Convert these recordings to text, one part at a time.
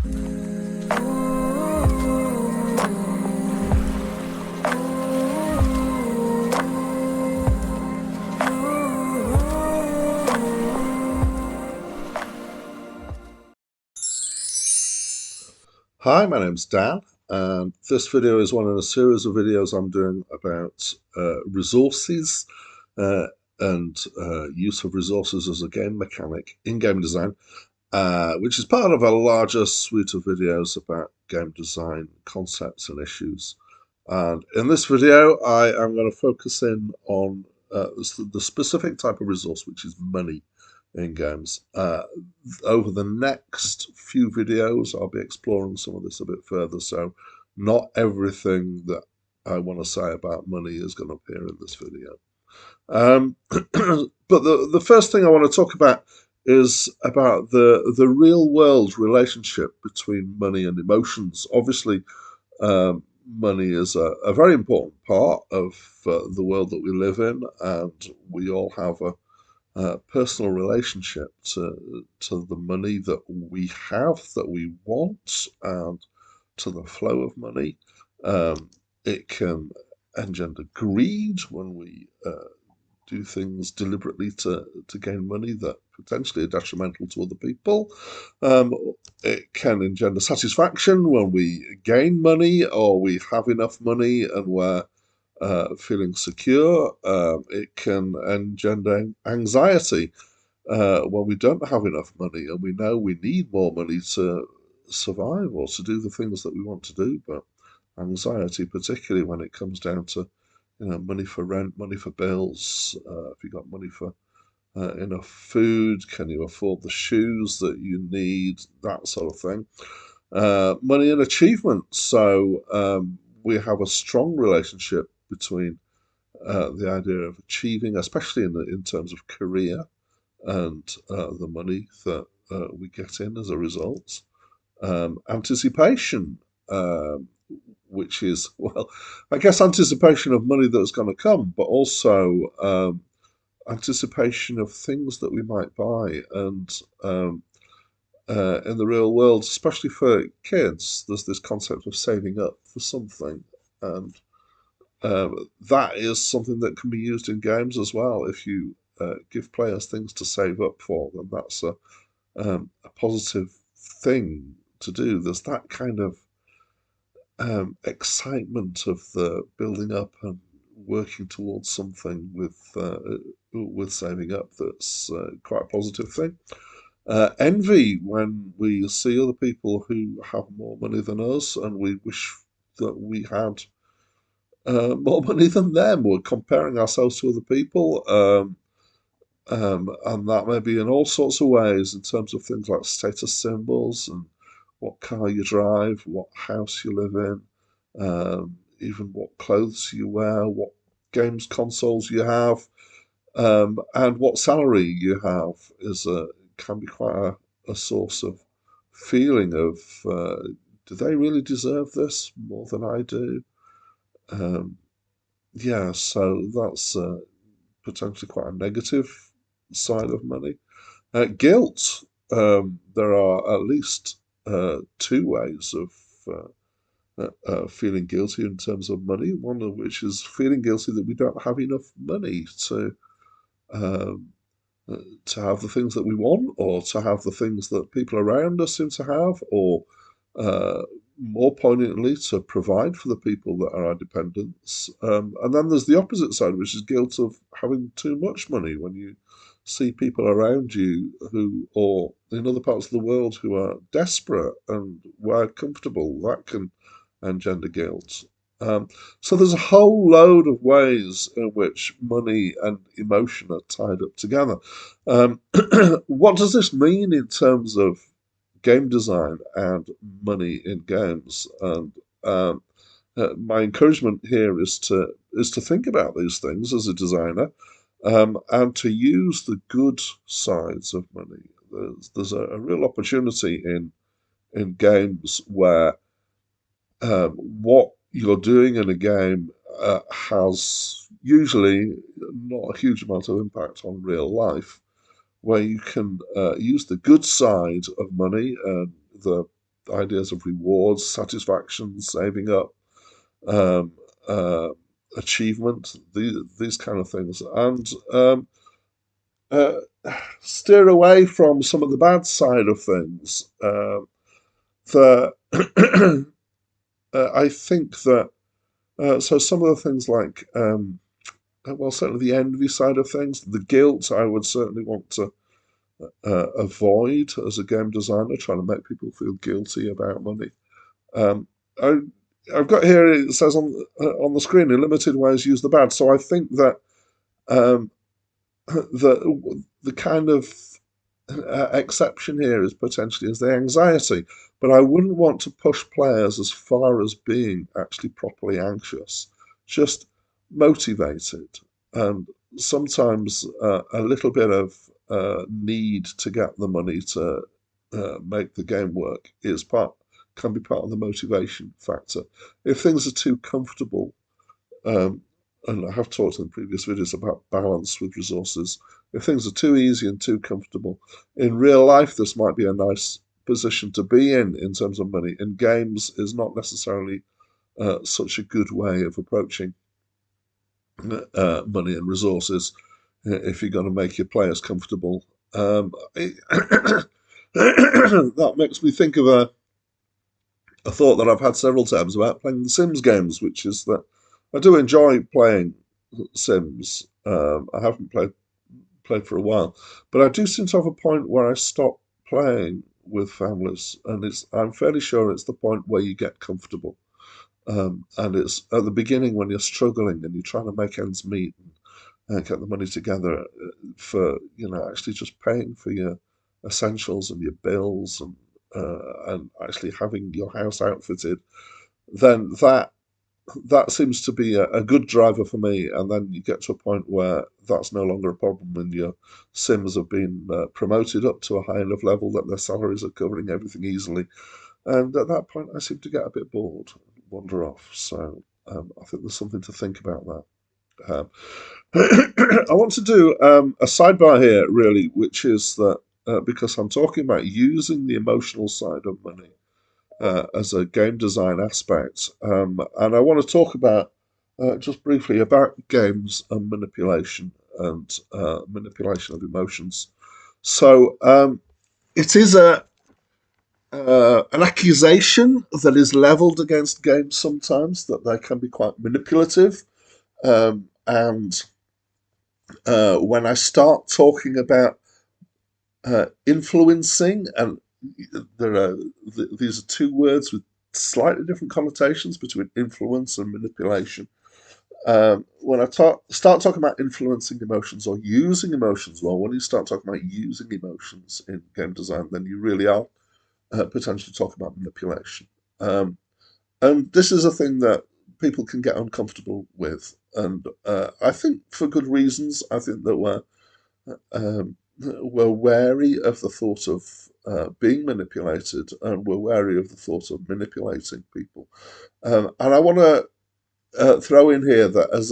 Hi, my name's Dan, and this video is one in a series of videos I'm doing about resources uh, and use of resources as a game mechanic in game design, which is part of a larger suite of videos about game design concepts and issues. And in this video, I am going to focus in on the specific type of resource, which is money in games. Over the next few videos, I'll be exploring some of this a bit further. So not everything that I want to say about money is going to appear in this video. But the first thing I want to talk about is about the real world relationship between money and emotions. Obviously, money is a very important part of the world that we live in, and we all have a personal relationship to the money that we have, that we want, and to the flow of money. It can engender greed when we do things deliberately to gain money that potentially are detrimental to other people. Um, it can engender satisfaction when we gain money or we have enough money and we're feeling secure. It can engender anxiety when we don't have enough money and we know we need more money to survive or to do the things that we want to do. But anxiety, particularly when it comes down to money for rent, money for bills. If you got money for enough food, can you afford the shoes that you need? That sort of thing. Money and achievement. So we have a strong relationship between the idea of achieving, especially in terms of career, and the money that we get in as a result. Anticipation, which is, well, I guess anticipation of money that's going to come, but also anticipation of things that we might buy. And in the real world, especially for kids, there's this concept of saving up for something. And that is something that can be used in games as well. If you give players things to save up for, then that's a positive thing to do. There's that kind of excitement of the building up and working towards something with saving up. That's quite a positive thing. Envy, when we see other people who have more money than us and we wish that we had more money than them. We're comparing ourselves to other people. And that may be in all sorts of ways in terms of things like status symbols and what car you drive, what house you live in, even what clothes you wear, what games consoles you have, and what salary you have can be quite a source of feeling of do they really deserve this more than I do? Um, yeah, so that's potentially quite a negative side of money. Guilt. There are at least two ways of feeling guilty in terms of money. One of which is feeling guilty that we don't have enough money um, to have the things that we want, or to have the things that people around us seem to have, or uh, more poignantly, to provide for the people that are our dependents. And then there's the opposite side, which is guilt of having too much money when you see people around you who, or in other parts of the world, who are desperate and were comfortable. That can engender guilt. Um, so there's a whole load of ways in which money and emotion are tied up together. Um, what does this mean in terms of game design and money in games? And my encouragement here is to think about these things as a designer, and to use the good sides of money. There's a real opportunity in games where what you're doing in a game has usually not a huge amount of impact on real life, where you can use the good side of money and the ideas of rewards, satisfaction, saving up, um, uh, achievement, these kind of things, and uh, steer away from some of the bad side of things. The I think that so some of the things like well, certainly the envy side of things, the guilt, I would certainly want to avoid as a game designer, trying to make people feel guilty about money. Um, I, I've got here it says on the screen in limited ways use the bad. So I think that um, the kind of exception here is potentially is the anxiety, but I wouldn't want to push players as far as being actually properly anxious, just motivated, and sometimes a little bit of need to get the money to make the game work is part can be part of the motivation factor. If things are too comfortable, um, and I have talked in previous videos about balance with resources. If things are too easy and too comfortable, in real life, this might be a nice position to be in terms of money. In games, is not necessarily such a good way of approaching money and resources if you're going to make your players comfortable. That makes me think of a thought that I've had several times about playing the Sims games, which is that I do enjoy playing Sims. I haven't played for a while, but I do seem to have a point where I stop playing with families, and I'm fairly sure it's the point where you get comfortable. And it's at the beginning when you're struggling and you're trying to make ends meet and get the money together for actually just paying for your essentials and your bills and actually having your house outfitted, then that seems to be a good driver for me. And then you get to a point where that's no longer a problem, and your Sims have been promoted up to a high enough level that their salaries are covering everything easily. And at that point, I seem to get a bit bored, wander off. So I think there's something to think about that. Um, I want to do a sidebar here, really, which is that because I'm talking about using the emotional side of money as a game design aspect. And I want to talk about just briefly about games and manipulation of emotions. So it is an accusation that is leveled against games sometimes that they can be quite manipulative. And when I start talking about influencing, and there are these are two words with slightly different connotations between influence and manipulation. When I start talking about influencing emotions or using emotions, well, when you start talking about using emotions in game design, then you really are potentially talking about manipulation. And this is a thing that people can get uncomfortable with, and I think for good reasons. I think that we're wary of the thought of being manipulated, and we're wary of the thought of manipulating people. And I want to throw in here that as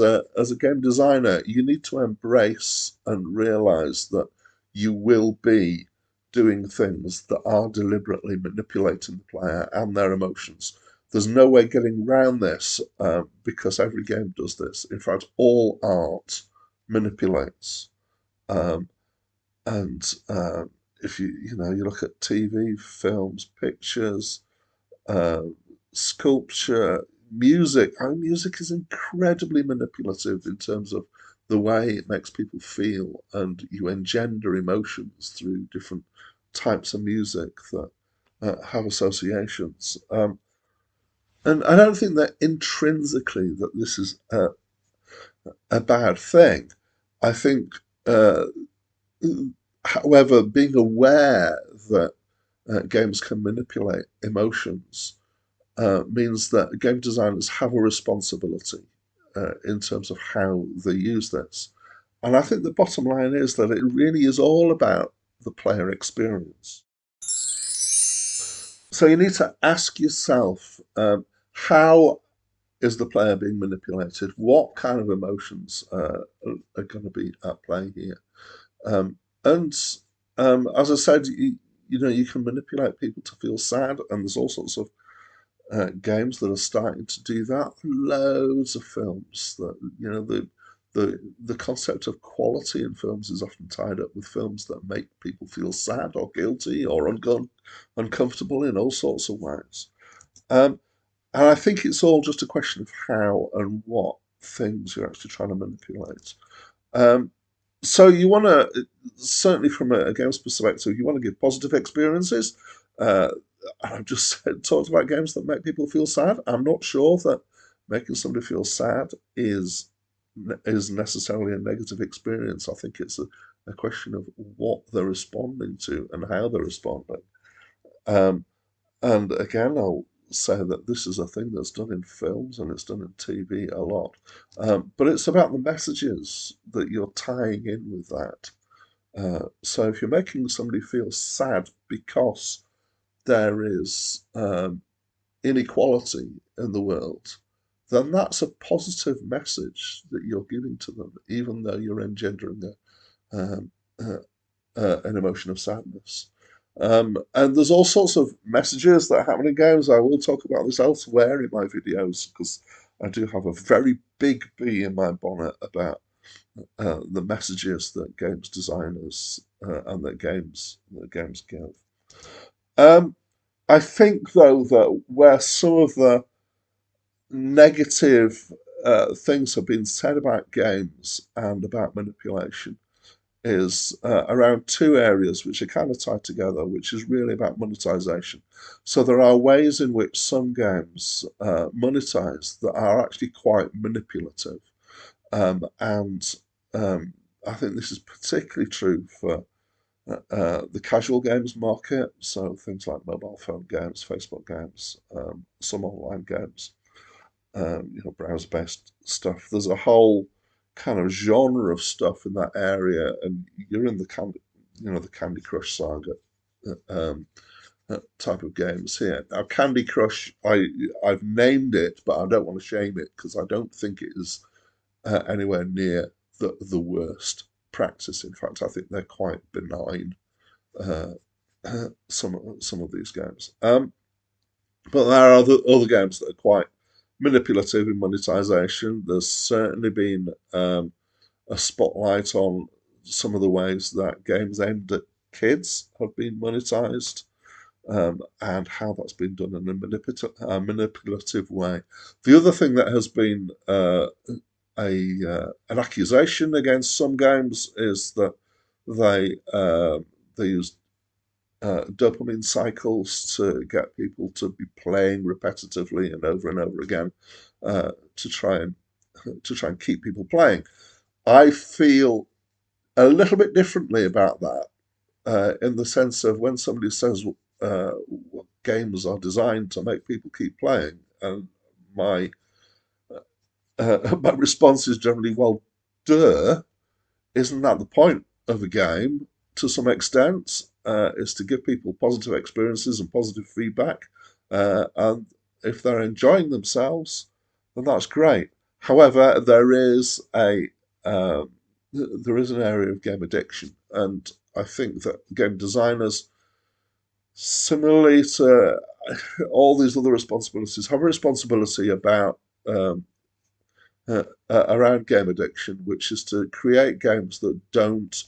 a game designer, you need to embrace and realize that you will be doing things that are deliberately manipulating the player and their emotions. There's no way getting around this because every game does this. In fact, all art manipulates. Um, and if you look at TV, films, pictures, uh, sculpture, music. Our music is incredibly manipulative in terms of the way it makes people feel, and you engender emotions through different types of music that have associations. And I don't think that intrinsically that this is a bad thing. I think, uh, however, being aware that games can manipulate emotions means that game designers have a responsibility in terms of how they use this. And I think the bottom line is that it really is all about the player experience. So you need to ask yourself how is the player being manipulated? What kind of emotions are going to be at play here? Um, and as I said, you can manipulate people to feel sad, and there's all sorts of games that are starting to do that. Loads of films that the concept of quality in films is often tied up with films that make people feel sad or guilty or uncomfortable in all sorts of ways. Um, and I think it's all just a question of how and what things you're actually trying to manipulate. Um, so you want to, certainly from a games perspective, you want to give positive experiences. Uh, I've just talked about games that make people feel sad. I'm not sure that making somebody feel sad is necessarily a negative experience. I think it's a question of what they're responding to and how they're responding. Um, and again, I'll say that this is a thing that's done in films and it's done in TV a lot. But it's about the messages that you're tying in with that. So if you're making somebody feel sad because there is inequality in the world, then that's a positive message that you're giving to them, even though you're engendering um, uh, an emotion of sadness. And there's all sorts of messages that happen in games. I will talk about this elsewhere in my videos because I do have a very big bee in my bonnet about the messages that games designers and that games give. Um, I think though that where some of the negative things have been said about games and about manipulation is around two areas which are kind of tied together, which is really about monetization. So there are ways in which some games monetize that are actually quite manipulative. And I think this is particularly true for the casual games market. So things like mobile phone games, Facebook games, some online games, browser-based stuff. There's a whole kind of genre of stuff in that area, and you're in the Candy Crush saga type of games here. Now, Candy Crush, I've named it, but I don't want to shame it because I don't think it is anywhere near the worst practice. In fact, I think they're quite benign. Uh, some of these games. But there are other games that are quite manipulative in monetization. There's certainly been a spotlight on some of the ways that games aimed at kids have been monetized, and how that's been done in a manipulative way. The other thing that has been an accusation against some games is that they they use dopamine cycles to get people to be playing repetitively and over again to try and keep people playing. I feel a little bit differently about that in the sense of when somebody says games are designed to make people keep playing, and my my response is generally, well, duh, isn't that the point of a game to some extent? Is to give people positive experiences and positive feedback, and if they're enjoying themselves, then that's great. However, um, there is an area of game addiction, and I think that game designers, similarly to all these other responsibilities, have a responsibility about around game addiction, which is to create games that don't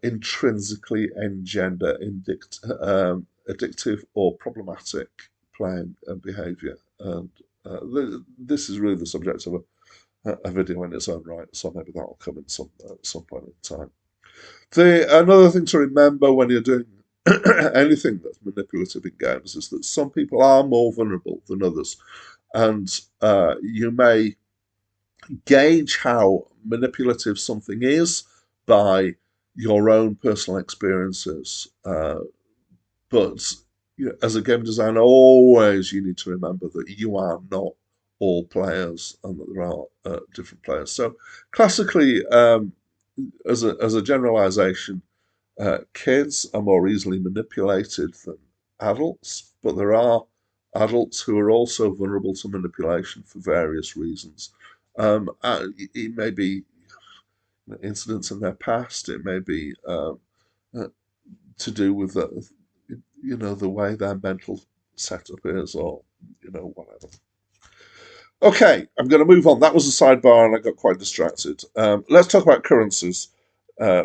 intrinsically engender addictive or problematic playing behaviour. And this is really the subject of a video in its own right, so maybe that will come in some point in time. Another thing to remember when you're doing anything that's manipulative in games is that some people are more vulnerable than others, and you may gauge how manipulative something is by your own personal experiences. But as a game designer, always you need to remember that you are not all players and that there are different players. So classically, as a generalization, kids are more easily manipulated than adults, but there are adults who are also vulnerable to manipulation for various reasons. It may be incidents in their past, it may be to do with the way their mental setup is, or whatever. Okay, I'm going to move on. That was a sidebar, and I got quite distracted. Let's talk about currencies.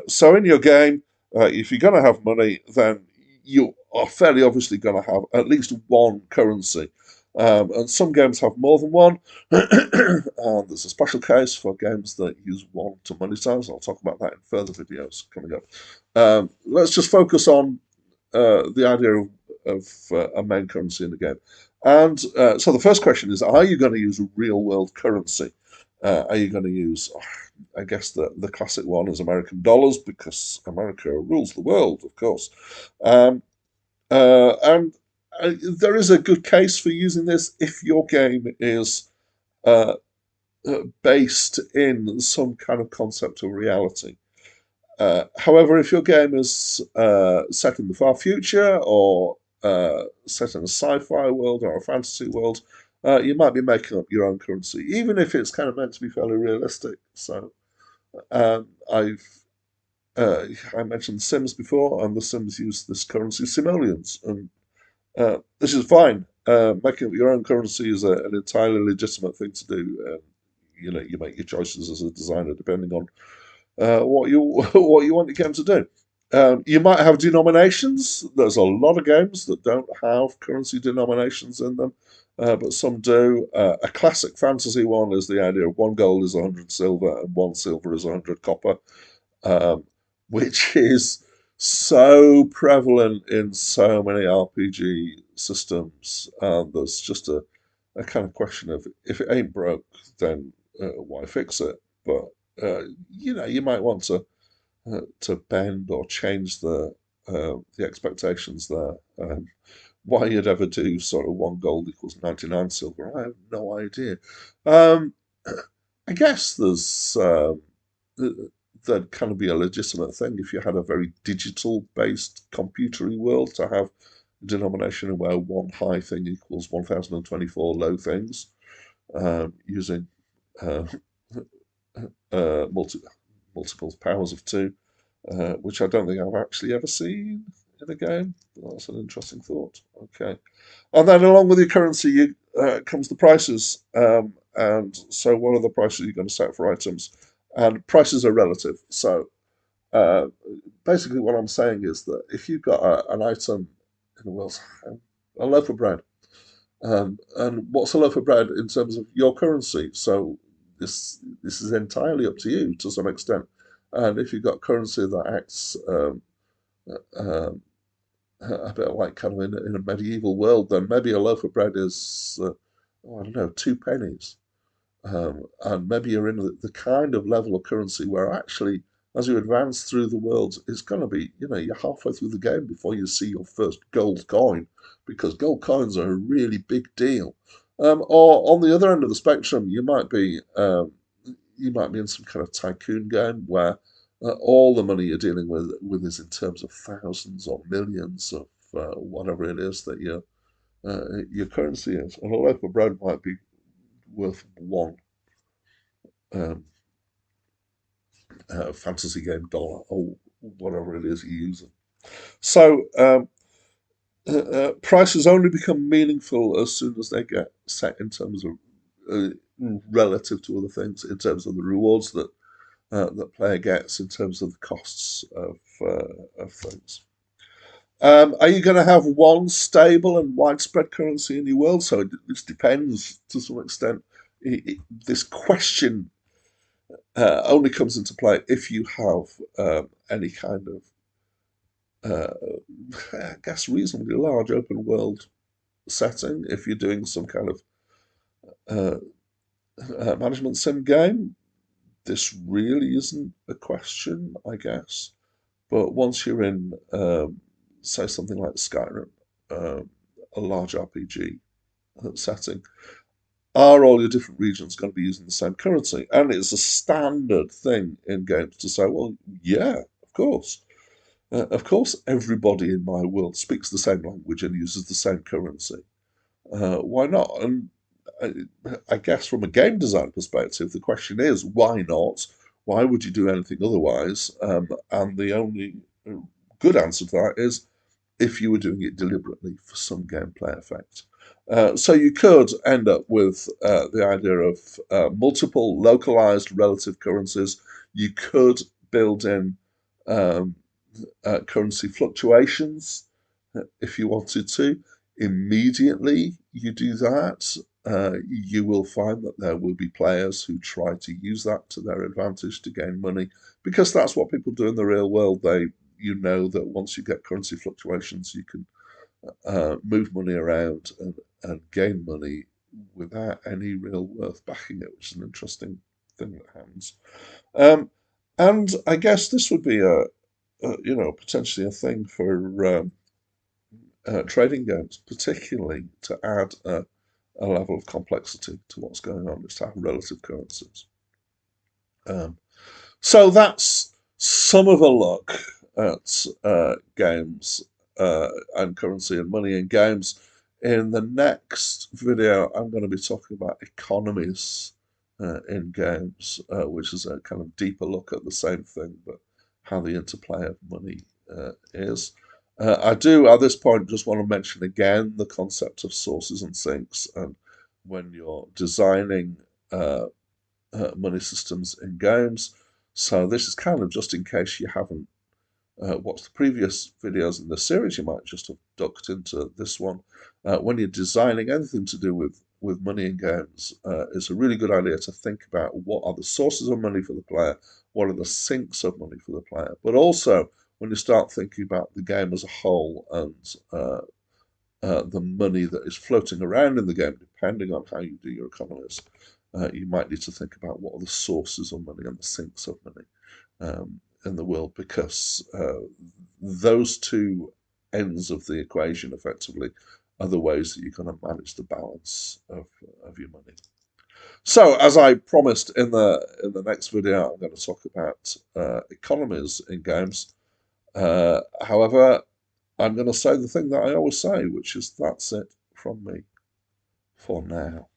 So, in your game, if you're going to have money, then you are fairly obviously going to have at least one currency. And some games have more than one. And there's a special case for games that use one to monetize. I'll talk about that in further videos coming up. Let's just focus on the idea of a main currency in the game. And so the first question is, are you going to use real world currency? Are you going to use, I guess the classic one is American dollars, because America rules the world, of course. Um, and there is a good case for using this if your game is uh, based in some kind of concept of reality. However, if your game is set in the far future, or set in a sci-fi world or a fantasy world, you might be making up your own currency, even if it's kind of meant to be fairly realistic. So I've I mentioned The Sims before, and The Sims use this currency simoleons, and this is fine. Making up your own currency is an entirely legitimate thing to do. You make your choices as a designer depending on what you what you want your game to do. You might have denominations. There's a lot of games that don't have currency denominations in them, but some do. A classic fantasy one is the idea of one gold is 100 silver and one silver is 100 copper, um, which is so prevalent in so many RPG systems. There's just a kind of question of, if it ain't broke, then why fix it? But you might want to bend or change the expectations there. Why you'd ever do sort of one gold equals 99 silver, I have no idea. Um, I guess there'd kind of be a legitimate thing if you had a very digital based computery world to have a denomination where one high thing equals 1024 low things, using uh, multi multiple powers of two, which I don't think I've actually ever seen in a game. That's an interesting thought. Okay. And then along with your currency comes the prices. And so what are the prices you're going to set for items? And prices are relative. So uh, basically what I'm saying is that if you've got an item in the world, a loaf of bread, and what's a loaf of bread in terms of your currency? So this is entirely up to you to some extent. And if you've got currency that acts um, a bit like kind of in a medieval world, then maybe a loaf of bread is, I don't know, 2 pennies. And maybe you're in the kind of level of currency where actually, as you advance through the world, it's going to be, you're halfway through the game before you see your first gold coin, because gold coins are a really big deal. Or on the other end of the spectrum, you might be in some kind of tycoon game where all the money you're dealing with is in terms of thousands or millions of whatever it is that your currency is, and a loaf of bread might be worth one um, fantasy game dollar, or whatever it is you're using. So prices only become meaningful as soon as they get set in terms of uh, relative to other things, in terms of the rewards that player gets, in terms of the costs of things. Are you going to have one stable and widespread currency in your world? So this depends to some extent. This question only comes into play if you have any kind of, I guess, reasonably large open world setting. If you're doing some kind of uh, management sim game, this really isn't a question, I guess. But once you're in, say, something like Skyrim, um, a large RPG setting, are all your different regions going to be using the same currency? And it's a standard thing in games to say, well, yeah, of course. Of course, everybody in my world speaks the same language and uses the same currency. Why not? And I, I guess from a game design perspective, the question is, why not? Why would you do anything otherwise? And the only good answer to that is if you were doing it deliberately for some gameplay effect. So you could end up with the idea of multiple localized relative currencies. You could build in um, currency fluctuations if you wanted to. Immediately you do that, you will find that there will be players who try to use that to their advantage to gain money, because that's what people do in the real world. You know that once you get currency fluctuations, you can move money around and gain money without any real worth backing it, which is an interesting thing that happens. Um, and I guess this would be potentially a thing for trading games, particularly to add a level of complexity to what's going on, is to have relative currencies. Um, so that's some of a look at games and currency and money in games. In the next video, I'm going to be talking about economies in games, which is a kind of deeper look at the same thing, but how the interplay of money is. I do, at this point, just want to mention again the concept of sources and sinks. And when you're designing money systems in games, so this is kind of just in case you haven't watched the previous videos in the series, you might just have ducked into this one. When you're designing anything to do with money in games, it's a really good idea to think about what are the sources of money for the player, what are the sinks of money for the player, but also when you start thinking about the game as a whole and the money that is floating around in the game, depending on how you do your economies, you might need to think about what are the sources of money and the sinks of money in the world, because those two ends of the equation effectively are the ways that you're going to manage the balance of your money. So, as I promised in the next video, I'm going to talk about economies in games. However, I'm going to say the thing that I always say, which is that's it from me for now.